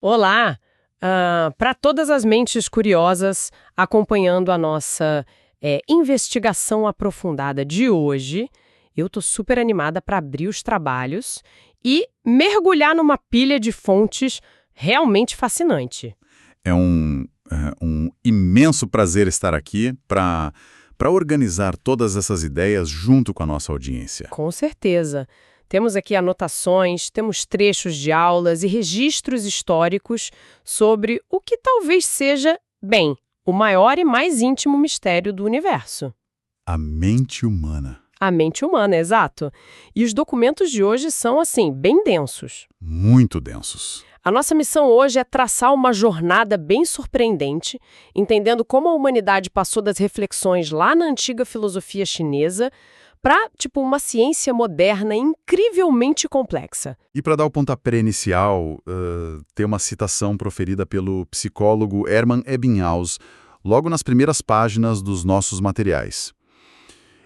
Olá! Para todas as mentes curiosas acompanhando a nossa investigação aprofundada de hoje, eu estou super animada para abrir os trabalhos e mergulhar numa pilha de fontes realmente fascinante. É um imenso prazer estar aqui para organizar todas essas ideias junto com a nossa audiência. Com certeza. Temos aqui anotações, temos trechos de aulas e registros históricos sobre o que talvez seja, bem, o maior e mais íntimo mistério do universo. A mente humana. A mente humana, exato. E os documentos de hoje são, assim, bem densos. Muito densos. A nossa missão hoje é traçar uma jornada bem surpreendente, entendendo como a humanidade passou das reflexões lá na antiga filosofia chinesa para, uma ciência moderna incrivelmente complexa. E para dar o pontapé inicial, tem uma citação proferida pelo psicólogo Hermann Ebbinghaus, logo nas primeiras páginas dos nossos materiais.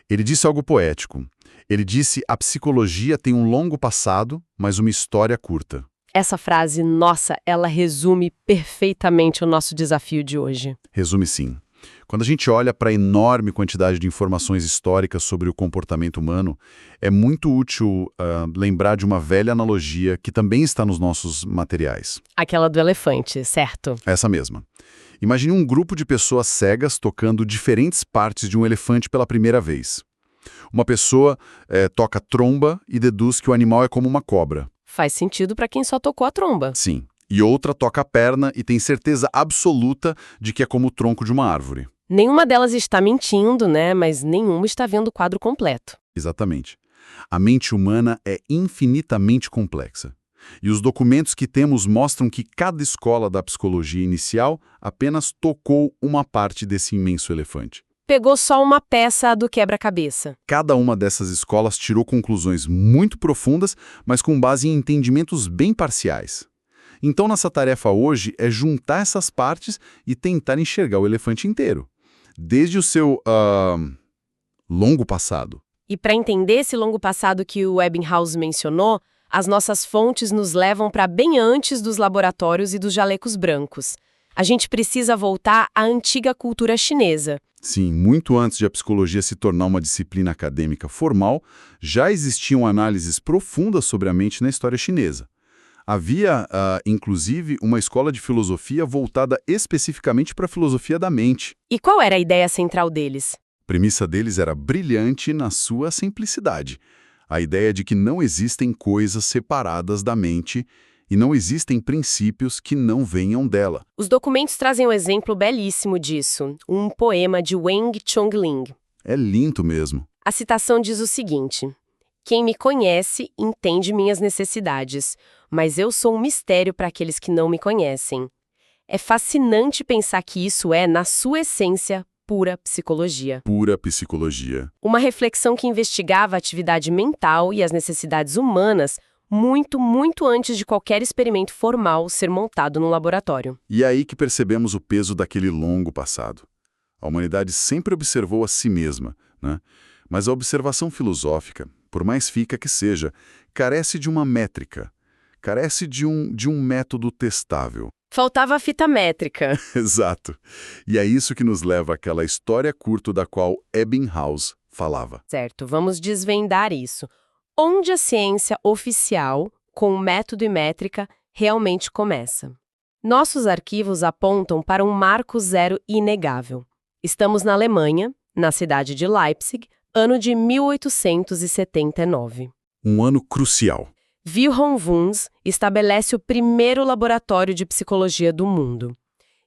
Ele disse algo poético. Ele disse: a psicologia tem um longo passado, mas uma história curta. Essa frase, nossa, ela resume perfeitamente o nosso desafio de hoje. Resume sim. Quando a gente olha para a enorme quantidade de informações históricas sobre o comportamento humano, é muito útil lembrar de uma velha analogia que também está nos nossos materiais. Aquela do elefante, certo? Essa mesma. Imagine um grupo de pessoas cegas tocando diferentes partes de um elefante pela primeira vez. Uma pessoa toca tromba e deduz que o animal é como uma cobra. Faz sentido para quem só tocou a tromba. Sim. E outra toca a perna e tem certeza absoluta de que é como o tronco de uma árvore. Nenhuma delas está mentindo, né? Mas nenhuma está vendo o quadro completo. Exatamente. A mente humana é infinitamente complexa. E os documentos que temos mostram que cada escola da psicologia inicial apenas tocou uma parte desse imenso elefante. Pegou só uma peça do quebra-cabeça. Cada uma dessas escolas tirou conclusões muito profundas, mas com base em entendimentos bem parciais. Então, nossa tarefa hoje é juntar essas partes e tentar enxergar o elefante inteiro, desde o seu longo passado. E para entender esse longo passado que o Ebbinghaus mencionou, as nossas fontes nos levam para bem antes dos laboratórios e dos jalecos brancos. A gente precisa voltar à antiga cultura chinesa. Sim, muito antes de a psicologia se tornar uma disciplina acadêmica formal, já existiam análises profundas sobre a mente na história chinesa. Havia, inclusive, uma escola de filosofia voltada especificamente para a filosofia da mente. E qual era a ideia central deles? A premissa deles era brilhante na sua simplicidade. A ideia de que não existem coisas separadas da mente e não existem princípios que não venham dela. Os documentos trazem um exemplo belíssimo disso, um poema de Wang Chongling. É lindo mesmo. A citação diz o seguinte: quem me conhece entende minhas necessidades, mas eu sou um mistério para aqueles que não me conhecem. É fascinante pensar que isso é, na sua essência, pura psicologia. Pura psicologia. Uma reflexão que investigava a atividade mental e as necessidades humanas muito, muito antes de qualquer experimento formal ser montado no laboratório. E é aí que percebemos o peso daquele longo passado. A humanidade sempre observou a si mesma, né? Mas a observação filosófica, por mais fica que seja, carece de uma métrica, carece de um método testável. Faltava a fita métrica. Exato. E é isso que nos leva àquela história curta da qual Ebbinghaus falava. Certo, vamos desvendar isso. Onde a ciência oficial, com método e métrica, realmente começa? Nossos arquivos apontam para um marco zero inegável. Estamos na Alemanha, na cidade de Leipzig, ano de 1879. Um ano crucial. Wilhelm Wundt estabelece o primeiro laboratório de psicologia do mundo.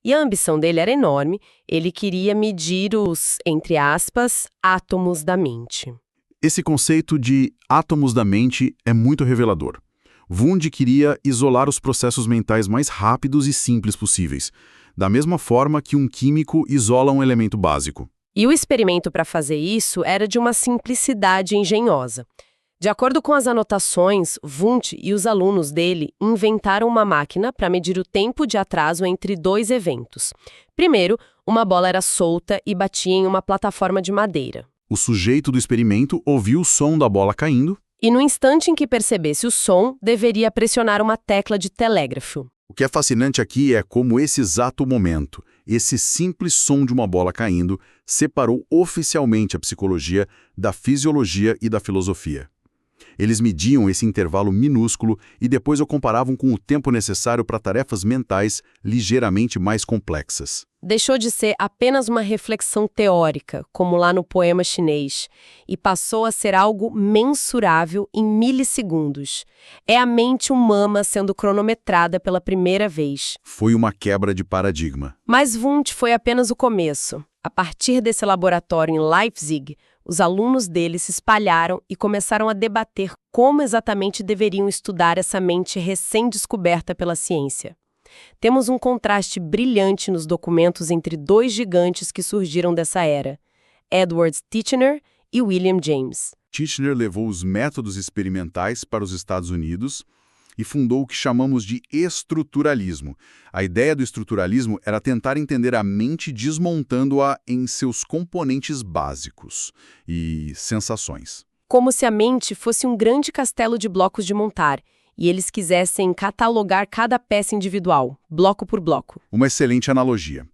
E a ambição dele era enorme, ele queria medir os, entre aspas, átomos da mente. Esse conceito de átomos da mente é muito revelador. Wundt queria isolar os processos mentais mais rápidos e simples possíveis, da mesma forma que um químico isola um elemento básico. E o experimento para fazer isso era de uma simplicidade engenhosa. De acordo com as anotações, Wundt e os alunos dele inventaram uma máquina para medir o tempo de atraso entre dois eventos. Primeiro, uma bola era solta e batia em uma plataforma de madeira. O sujeito do experimento ouviu o som da bola caindo E no instante em que percebesse o som, deveria pressionar uma tecla de telégrafo. O que é fascinante aqui é como esse exato momento, esse simples som de uma bola caindo, separou oficialmente a psicologia da fisiologia e da filosofia. Eles mediam esse intervalo minúsculo e depois o comparavam com o tempo necessário para tarefas mentais ligeiramente mais complexas. Deixou de ser apenas uma reflexão teórica, como lá no poema chinês, e passou a ser algo mensurável em milissegundos. É a mente humana sendo cronometrada pela primeira vez. Foi uma quebra de paradigma. Mas Wundt foi apenas o começo. A partir desse laboratório em Leipzig, os alunos dele se espalharam e começaram a debater como exatamente deveriam estudar essa mente recém-descoberta pela ciência. Temos um contraste brilhante nos documentos entre dois gigantes que surgiram dessa era, Edward Titchener e William James. Titchener levou os métodos experimentais para os Estados Unidos e fundou o que chamamos de estruturalismo. A ideia do estruturalismo era tentar entender a mente desmontando-a em seus componentes básicos e sensações. Como se a mente fosse um grande castelo de blocos de montar, e eles quisessem catalogar cada peça individual, bloco por bloco. Uma excelente analogia.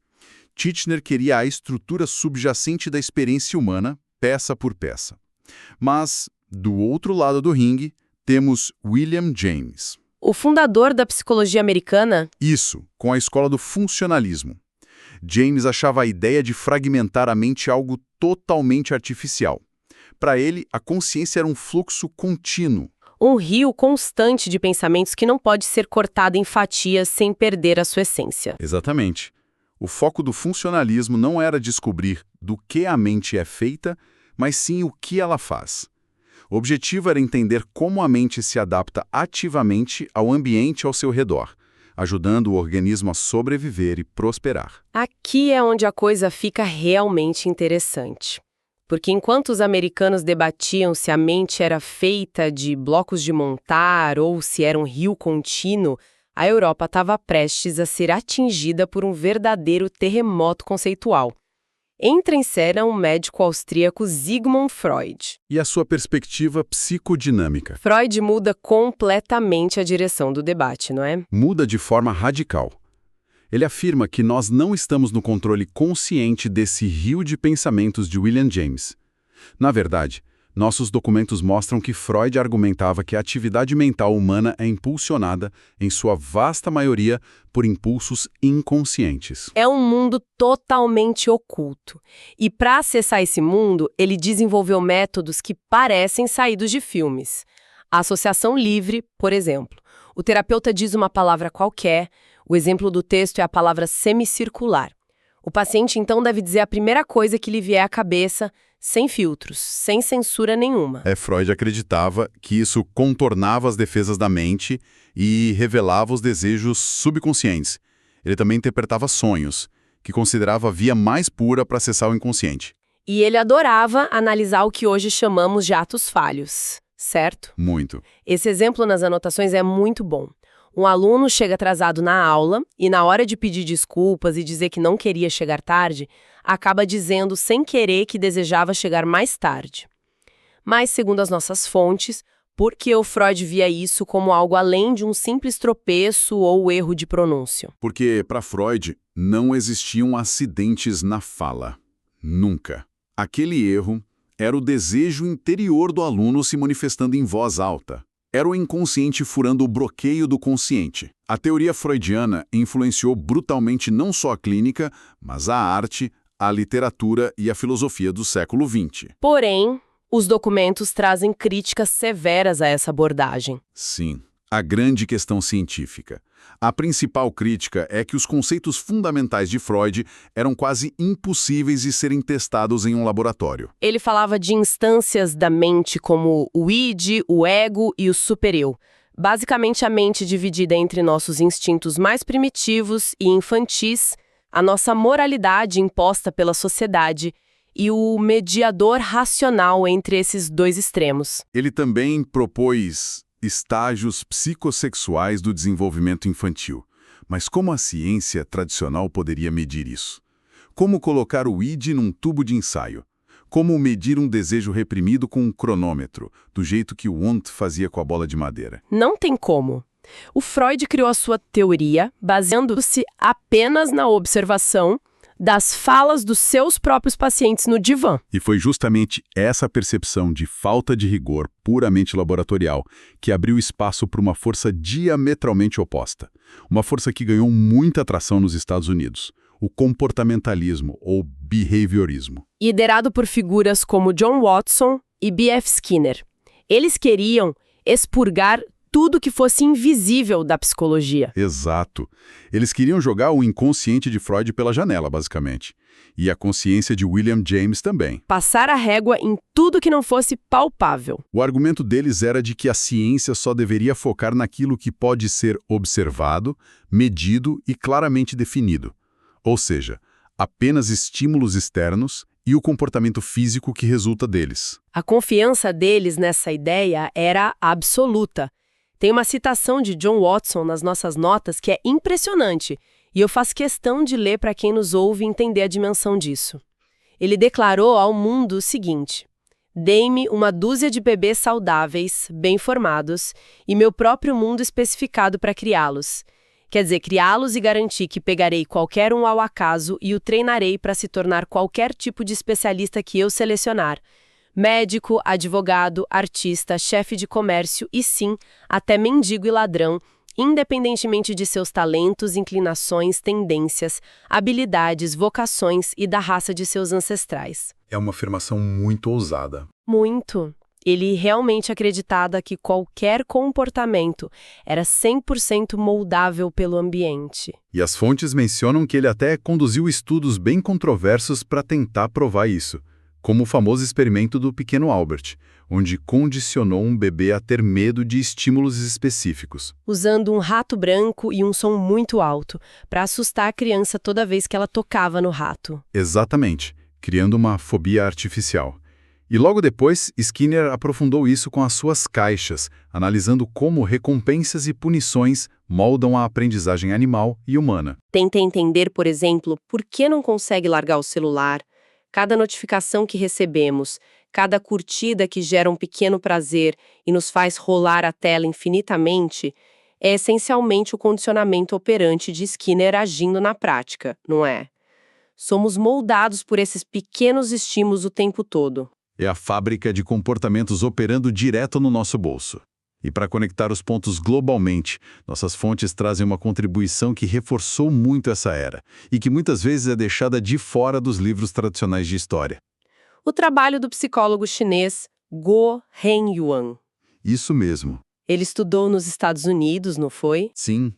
Titchener queria a estrutura subjacente da experiência humana, peça por peça. Mas, do outro lado do ringue, temos William James. O fundador da psicologia americana? Isso, com a escola do funcionalismo. James achava a ideia de fragmentar a mente algo totalmente artificial. Para ele, a consciência era um fluxo contínuo. Um rio constante de pensamentos que não pode ser cortado em fatias sem perder a sua essência. Exatamente. O foco do funcionalismo não era descobrir do que a mente é feita, mas sim o que ela faz. O objetivo era entender como a mente se adapta ativamente ao ambiente ao seu redor, ajudando o organismo a sobreviver e prosperar. Aqui é onde a coisa fica realmente interessante. Porque enquanto os americanos debatiam se a mente era feita de blocos de montar ou se era um rio contínuo, a Europa estava prestes a ser atingida por um verdadeiro terremoto conceitual. Entra em cena um médico austríaco Sigmund Freud. E a sua perspectiva psicodinâmica? Freud muda completamente a direção do debate, não é? Muda de forma radical. Ele afirma que nós não estamos no controle consciente desse rio de pensamentos de William James. Na verdade, nossos documentos mostram que Freud argumentava que a atividade mental humana é impulsionada, em sua vasta maioria, por impulsos inconscientes. É um mundo totalmente oculto. E para acessar esse mundo, ele desenvolveu métodos que parecem saídos de filmes. A associação livre, por exemplo. O terapeuta diz uma palavra qualquer. O exemplo do texto é a palavra semicircular. O paciente, então, deve dizer a primeira coisa que lhe vier à cabeça, sem filtros, sem censura nenhuma. Freud acreditava que isso contornava as defesas da mente e revelava os desejos subconscientes. Ele também interpretava sonhos, que considerava a via mais pura para acessar o inconsciente. E ele adorava analisar o que hoje chamamos de atos falhos, certo? Muito. Esse exemplo nas anotações é muito bom. Um aluno chega atrasado na aula e, na hora de pedir desculpas e dizer que não queria chegar tarde, acaba dizendo sem querer que desejava chegar mais tarde. Mas, segundo as nossas fontes, por que o Freud via isso como algo além de um simples tropeço ou erro de pronúncia? Porque, para Freud, não existiam acidentes na fala. Nunca. Aquele erro era o desejo interior do aluno se manifestando em voz alta. Era o inconsciente furando o bloqueio do consciente. A teoria freudiana influenciou brutalmente não só a clínica, mas a arte, a literatura e a filosofia do século XX. Porém, os documentos trazem críticas severas a essa abordagem. Sim, a grande questão científica. A principal crítica é que os conceitos fundamentais de Freud eram quase impossíveis de serem testados em um laboratório. Ele falava de instâncias da mente como o id, o ego e o supereu. Basicamente, a mente dividida entre nossos instintos mais primitivos e infantis, a nossa moralidade imposta pela sociedade e o mediador racional entre esses dois extremos. Ele também propôs estágios psicossexuais do desenvolvimento infantil. Mas como a ciência tradicional poderia medir isso? Como colocar o id num tubo de ensaio? Como medir um desejo reprimido com um cronômetro, do jeito que o Wundt fazia com a bola de madeira? Não tem como. O Freud criou a sua teoria baseando-se apenas na observação das falas dos seus próprios pacientes no divã. E foi justamente essa percepção de falta de rigor puramente laboratorial que abriu espaço para uma força diametralmente oposta. Uma força que ganhou muita atração nos Estados Unidos, o comportamentalismo ou behaviorismo. Liderado por figuras como John Watson e B.F. Skinner. Eles queriam expurgar tudo que fosse invisível da psicologia. Exato. Eles queriam jogar o inconsciente de Freud pela janela, basicamente. E a consciência de William James também. Passar a régua em tudo que não fosse palpável. O argumento deles era de que a ciência só deveria focar naquilo que pode ser observado, medido e claramente definido. Ou seja, apenas estímulos externos e o comportamento físico que resulta deles. A confiança deles nessa ideia era absoluta. Tem uma citação de John Watson nas nossas notas que é impressionante, e eu faço questão de ler para quem nos ouve entender a dimensão disso. Ele declarou ao mundo o seguinte: "Dei-me uma dúzia de bebês saudáveis, bem formados, e meu próprio mundo especificado para criá-los. Quer dizer, criá-los e garantir que pegarei qualquer um ao acaso e o treinarei para se tornar qualquer tipo de especialista que eu selecionar. Médico, advogado, artista, chefe de comércio e, sim, até mendigo e ladrão, independentemente de seus talentos, inclinações, tendências, habilidades, vocações e da raça de seus ancestrais." É uma afirmação muito ousada. Muito. Ele realmente acreditava que qualquer comportamento era 100% moldável pelo ambiente. E as fontes mencionam que ele até conduziu estudos bem controversos para tentar provar isso, como o famoso experimento do pequeno Albert, onde condicionou um bebê a ter medo de estímulos específicos. Usando um rato branco e um som muito alto, para assustar a criança toda vez que ela tocava no rato. Exatamente, criando uma fobia artificial. E logo depois, Skinner aprofundou isso com as suas caixas, analisando como recompensas e punições moldam a aprendizagem animal e humana. Tenta entender, por exemplo, por que não consegue largar o celular. Cada notificação que recebemos, cada curtida que gera um pequeno prazer e nos faz rolar a tela infinitamente, é essencialmente o condicionamento operante de Skinner agindo na prática, não é? Somos moldados por esses pequenos estímulos o tempo todo. É a fábrica de comportamentos operando direto no nosso bolso. E para conectar os pontos globalmente, nossas fontes trazem uma contribuição que reforçou muito essa era e que muitas vezes é deixada de fora dos livros tradicionais de história. O trabalho do psicólogo chinês Guo Heng-yuan. Isso mesmo. Ele estudou nos Estados Unidos, não foi? Sim.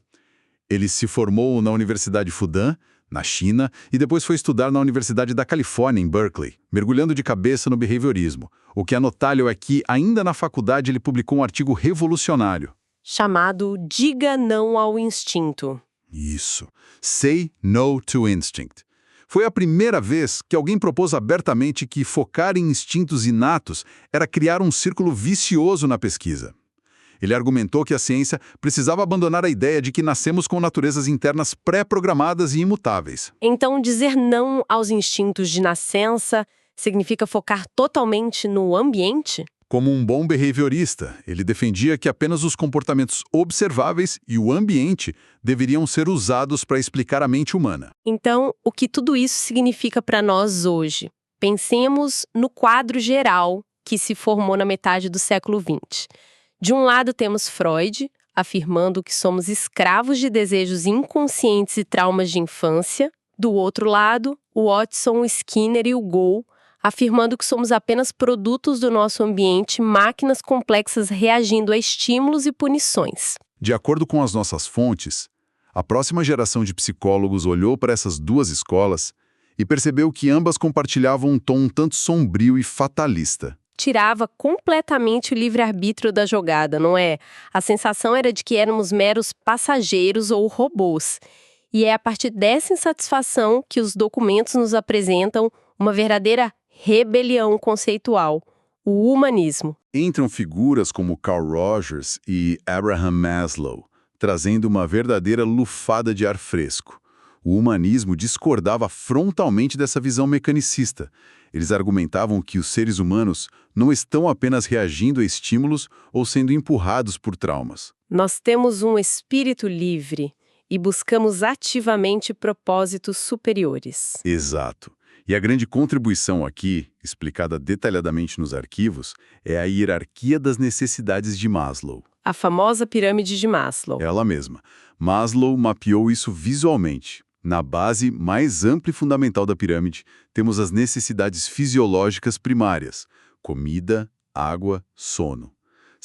Ele se formou na Universidade Fudan, na China, e depois foi estudar na Universidade da Califórnia, em Berkeley, mergulhando de cabeça no behaviorismo. O que é notável é que, ainda na faculdade, ele publicou um artigo revolucionário. Chamado Diga Não ao Instinto. Isso. Say No to Instinct. Foi a primeira vez que alguém propôs abertamente que focar em instintos inatos era criar um círculo vicioso na pesquisa. Ele argumentou que a ciência precisava abandonar a ideia de que nascemos com naturezas internas pré-programadas e imutáveis. Então, dizer não aos instintos de nascença significa focar totalmente no ambiente? Como um bom behaviorista, ele defendia que apenas os comportamentos observáveis e o ambiente deveriam ser usados para explicar a mente humana. Então, o que tudo isso significa para nós hoje? Pensemos no quadro geral que se formou na metade do século XX. De um lado temos Freud, afirmando que somos escravos de desejos inconscientes e traumas de infância. Do outro lado, o Watson, o Skinner e o Gould, afirmando que somos apenas produtos do nosso ambiente, máquinas complexas reagindo a estímulos e punições. De acordo com as nossas fontes, a próxima geração de psicólogos olhou para essas duas escolas e percebeu que ambas compartilhavam um tom um tanto sombrio e fatalista. Tirava completamente o livre-arbítrio da jogada, não é? A sensação era de que éramos meros passageiros ou robôs. E é a partir dessa insatisfação que os documentos nos apresentam uma verdadeira rebelião conceitual, o humanismo. Entram figuras como Carl Rogers e Abraham Maslow, trazendo uma verdadeira lufada de ar fresco. O humanismo discordava frontalmente dessa visão mecanicista. Eles argumentavam que os seres humanos não estão apenas reagindo a estímulos ou sendo empurrados por traumas. Nós temos um espírito livre e buscamos ativamente propósitos superiores. Exato. E a grande contribuição aqui, explicada detalhadamente nos arquivos, é a hierarquia das necessidades de Maslow. A famosa pirâmide de Maslow. Ela mesma. Maslow mapeou isso visualmente. Na base mais ampla e fundamental da pirâmide, temos as necessidades fisiológicas primárias: comida, água, sono.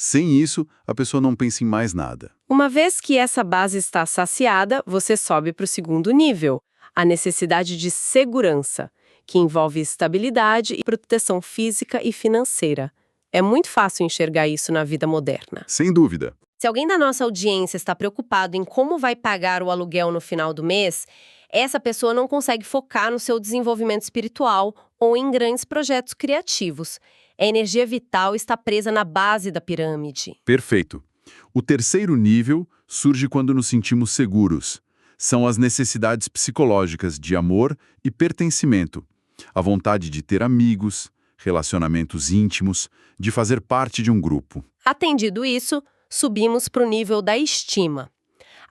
Sem isso, a pessoa não pensa em mais nada. Uma vez que essa base está saciada, você sobe para o segundo nível, a necessidade de segurança, que envolve estabilidade e proteção física e financeira. É muito fácil enxergar isso na vida moderna. Sem dúvida. Se alguém da nossa audiência está preocupado em como vai pagar o aluguel no final do mês, essa pessoa não consegue focar no seu desenvolvimento espiritual ou em grandes projetos criativos. A energia vital está presa na base da pirâmide. Perfeito. O terceiro nível surge quando nos sentimos seguros. São as necessidades psicológicas de amor e pertencimento. A vontade de ter amigos, relacionamentos íntimos, de fazer parte de um grupo. Atendido isso, subimos para o nível da estima.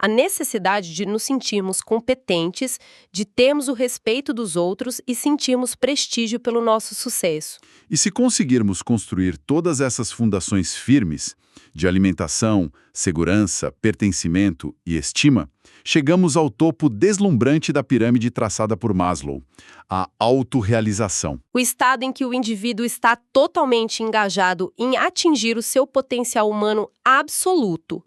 A necessidade de nos sentirmos competentes, de termos o respeito dos outros e sentirmos prestígio pelo nosso sucesso. E se conseguirmos construir todas essas fundações firmes, de alimentação, segurança, pertencimento e estima, chegamos ao topo deslumbrante da pirâmide traçada por Maslow, a autorrealização. O estado em que o indivíduo está totalmente engajado em atingir o seu potencial humano absoluto,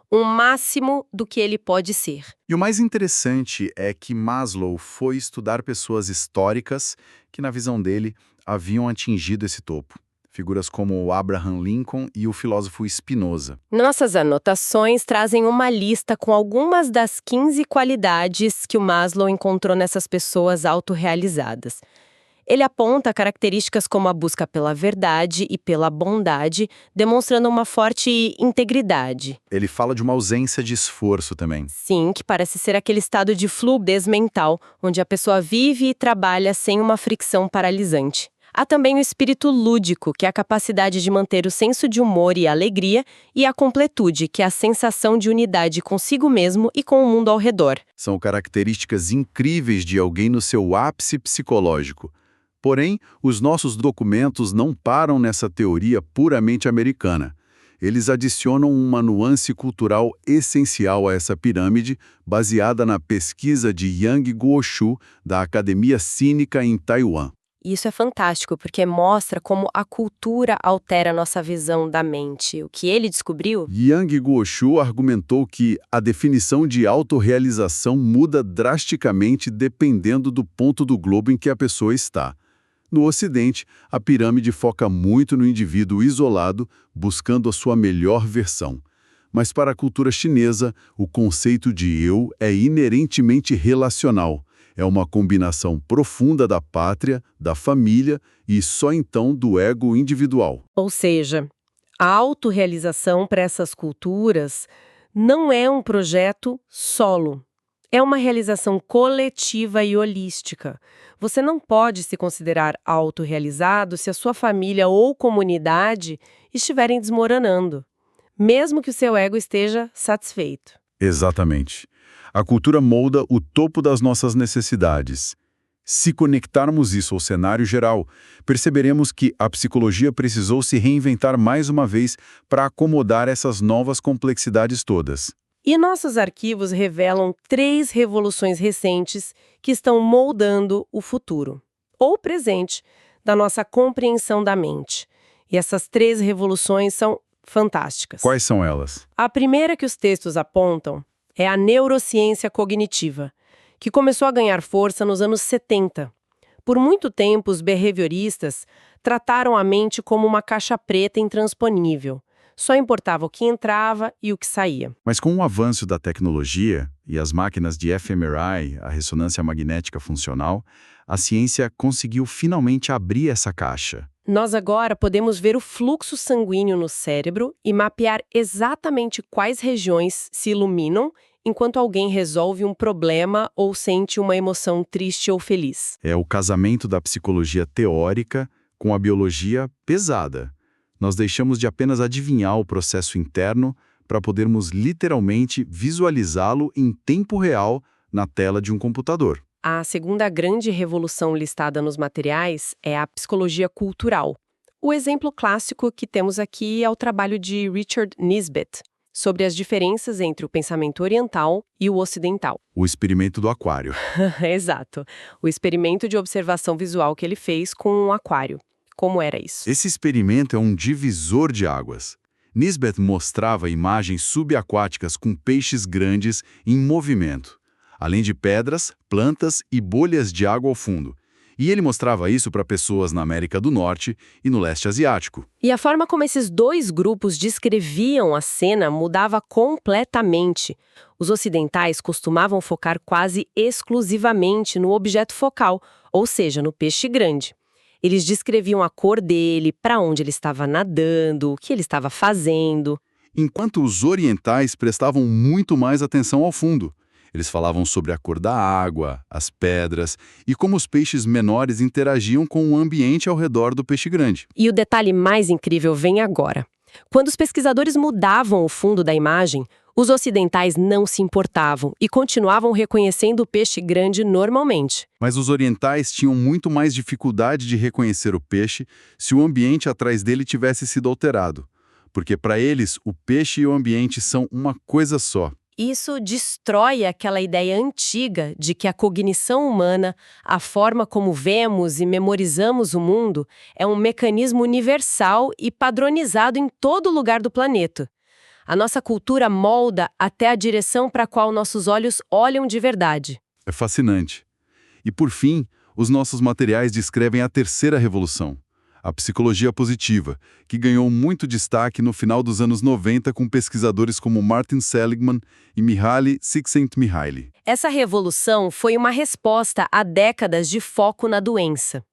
o máximo do que ele pode ser. E o mais interessante é que Maslow foi estudar pessoas históricas que, na visão dele, haviam atingido esse topo. Figuras como o Abraham Lincoln e o filósofo Spinoza. Nossas anotações trazem uma lista com algumas das 15 qualidades que o Maslow encontrou nessas pessoas autorrealizadas. Ele aponta características como a busca pela verdade e pela bondade, demonstrando uma forte integridade. Ele fala de uma ausência de esforço também. Sim, que parece ser aquele estado de fluidez mental, onde a pessoa vive e trabalha sem uma fricção paralisante. Há também o espírito lúdico, que é a capacidade de manter o senso de humor e alegria, e a completude, que é a sensação de unidade consigo mesmo e com o mundo ao redor. São características incríveis de alguém no seu ápice psicológico. Porém, os nossos documentos não param nessa teoria puramente americana. Eles adicionam uma nuance cultural essencial a essa pirâmide, baseada na pesquisa de Yang Guoshu, da Academia Cínica em Taiwan. Isso é fantástico, porque mostra como a cultura altera a nossa visão da mente. O que ele descobriu? Yang Guoshu argumentou que a definição de autorrealização muda drasticamente dependendo do ponto do globo em que a pessoa está. No Ocidente, a pirâmide foca muito no indivíduo isolado, buscando a sua melhor versão. Mas para a cultura chinesa, o conceito de eu é inerentemente relacional. É uma combinação profunda da pátria, da família e só então do ego individual. Ou seja, a autorrealização para essas culturas não é um projeto solo. É uma realização coletiva e holística. Você não pode se considerar autorrealizado se a sua família ou comunidade estiverem desmoronando, mesmo que o seu ego esteja satisfeito. Exatamente. A cultura molda o topo das nossas necessidades. Se conectarmos isso ao cenário geral, perceberemos que a psicologia precisou se reinventar mais uma vez para acomodar essas novas complexidades todas. E nossos arquivos revelam 3 revoluções recentes que estão moldando o futuro, ou presente, da nossa compreensão da mente. E essas 3 revoluções são fantásticas. Quais são elas? A primeira que os textos apontam é a neurociência cognitiva, que começou a ganhar força nos anos 70. Por muito tempo, os behavioristas trataram a mente como uma caixa preta intransponível. Só importava o que entrava e o que saía. Mas com o avanço da tecnologia e as máquinas de fMRI, a ressonância magnética funcional, a ciência conseguiu finalmente abrir essa caixa. Nós agora podemos ver o fluxo sanguíneo no cérebro e mapear exatamente quais regiões se iluminam enquanto alguém resolve um problema ou sente uma emoção triste ou feliz. É o casamento da psicologia teórica com a biologia pesada. Nós deixamos de apenas adivinhar o processo interno para podermos literalmente visualizá-lo em tempo real na tela de um computador. A segunda grande revolução listada nos materiais é a psicologia cultural. O exemplo clássico que temos aqui é o trabalho de Richard Nisbett, sobre as diferenças entre o pensamento oriental e o ocidental. O experimento do aquário. Exato. O experimento de observação visual que ele fez com um aquário. Como era isso? Esse experimento é um divisor de águas. Nisbett mostrava imagens subaquáticas com peixes grandes em movimento, além de pedras, plantas e bolhas de água ao fundo. E ele mostrava isso para pessoas na América do Norte e no leste asiático. E a forma como esses dois grupos descreviam a cena mudava completamente. Os ocidentais costumavam focar quase exclusivamente no objeto focal, ou seja, no peixe grande. Eles descreviam a cor dele, para onde ele estava nadando, o que ele estava fazendo. Enquanto os orientais prestavam muito mais atenção ao fundo. Eles falavam sobre a cor da água, as pedras e como os peixes menores interagiam com o ambiente ao redor do peixe grande. E o detalhe mais incrível vem agora. Quando os pesquisadores mudavam o fundo da imagem, os ocidentais não se importavam e continuavam reconhecendo o peixe grande normalmente. Mas os orientais tinham muito mais dificuldade de reconhecer o peixe se o ambiente atrás dele tivesse sido alterado. Porque para eles, o peixe e o ambiente são uma coisa só. Isso destrói aquela ideia antiga de que a cognição humana, a forma como vemos e memorizamos o mundo, é um mecanismo universal e padronizado em todo lugar do planeta. A nossa cultura molda até a direção para a qual nossos olhos olham de verdade. É fascinante. E por fim, os nossos materiais descrevem a terceira revolução. A psicologia positiva, que ganhou muito destaque no final dos anos 90 com pesquisadores como Martin Seligman e Mihaly Csikszentmihalyi. Essa revolução foi uma resposta a décadas de foco na doença.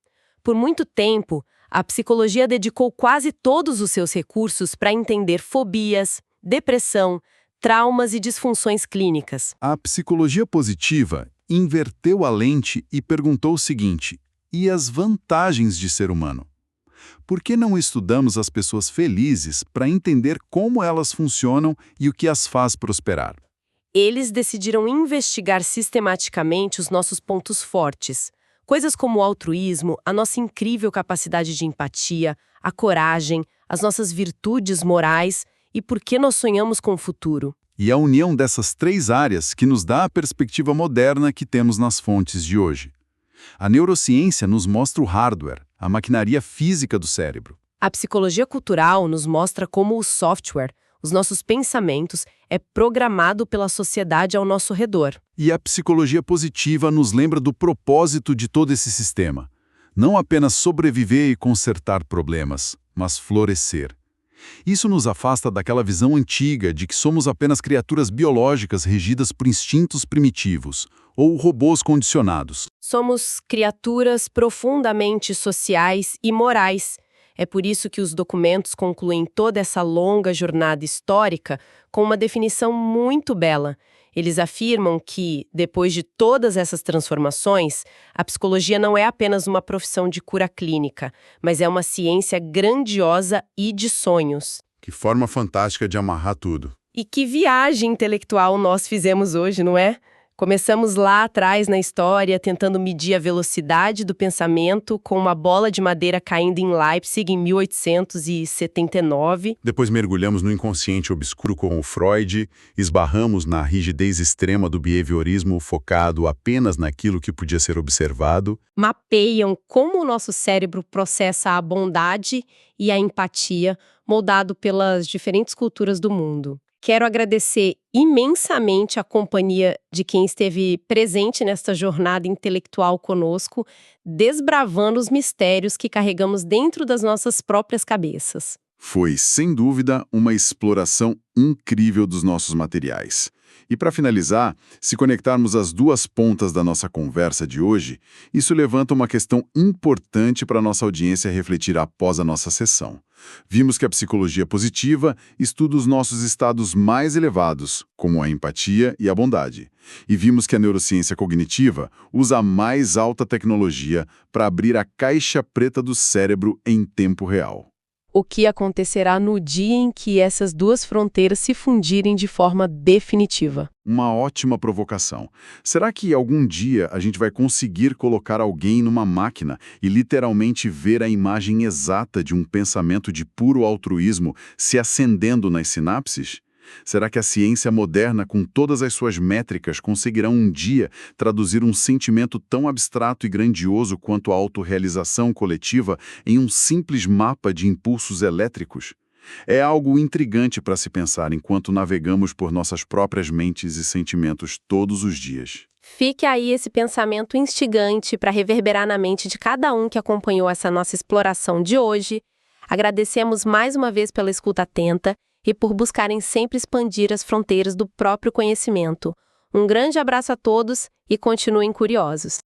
Por muito tempo, a psicologia dedicou quase todos os seus recursos para entender fobias, depressão, traumas e disfunções clínicas. A psicologia positiva inverteu a lente e perguntou o seguinte: e as vantagens de ser humano? Por que não estudamos as pessoas felizes para entender como elas funcionam e o que as faz prosperar? Eles decidiram investigar sistematicamente os nossos pontos fortes. Coisas como o altruísmo, a nossa incrível capacidade de empatia, a coragem, as nossas virtudes morais e por que nós sonhamos com o futuro. E a união dessas três áreas que nos dá a perspectiva moderna que temos nas fontes de hoje. A neurociência nos mostra o hardware, a maquinaria física do cérebro. A psicologia cultural nos mostra como o software, os nossos pensamentos, é programado pela sociedade ao nosso redor. E a psicologia positiva nos lembra do propósito de todo esse sistema. Não apenas sobreviver e consertar problemas, mas florescer. Isso nos afasta daquela visão antiga de que somos apenas criaturas biológicas regidas por instintos primitivos, ou robôs condicionados. Somos criaturas profundamente sociais e morais. É por isso que os documentos concluem toda essa longa jornada histórica com uma definição muito bela. Eles afirmam que, depois de todas essas transformações, a psicologia não é apenas uma profissão de cura clínica, mas é uma ciência grandiosa e de sonhos. Que forma fantástica de amarrar tudo. E que viagem intelectual nós fizemos hoje, não é? Começamos lá atrás na história, tentando medir a velocidade do pensamento com uma bola de madeira caindo em Leipzig em 1879. Depois mergulhamos no inconsciente obscuro com o Freud, esbarramos na rigidez extrema do behaviorismo focado apenas naquilo que podia ser observado. Mapeiam como o nosso cérebro processa a bondade e a empatia, moldado pelas diferentes culturas do mundo. Quero agradecer imensamente a companhia de quem esteve presente nesta jornada intelectual conosco, desbravando os mistérios que carregamos dentro das nossas próprias cabeças. Foi, sem dúvida, uma exploração incrível dos nossos materiais. E para finalizar, se conectarmos as duas pontas da nossa conversa de hoje, isso levanta uma questão importante para a nossa audiência refletir após a nossa sessão. Vimos que a psicologia positiva estuda os nossos estados mais elevados, como a empatia e a bondade. E vimos que a neurociência cognitiva usa a mais alta tecnologia para abrir a caixa preta do cérebro em tempo real. o que acontecerá no dia em que essas duas fronteiras se fundirem de forma definitiva. Uma ótima provocação. Será que algum dia a gente vai conseguir colocar alguém numa máquina e literalmente ver a imagem exata de um pensamento de puro altruísmo se acendendo nas sinapses? Será que a ciência moderna, com todas as suas métricas, conseguirá um dia traduzir um sentimento tão abstrato e grandioso quanto a autorrealização coletiva em um simples mapa de impulsos elétricos? É algo intrigante para se pensar enquanto navegamos por nossas próprias mentes e sentimentos todos os dias. Fique aí esse pensamento instigante para reverberar na mente de cada um que acompanhou essa nossa exploração de hoje. Agradecemos mais uma vez pela escuta atenta e por buscarem sempre expandir as fronteiras do próprio conhecimento. Um grande abraço a todos e continuem curiosos.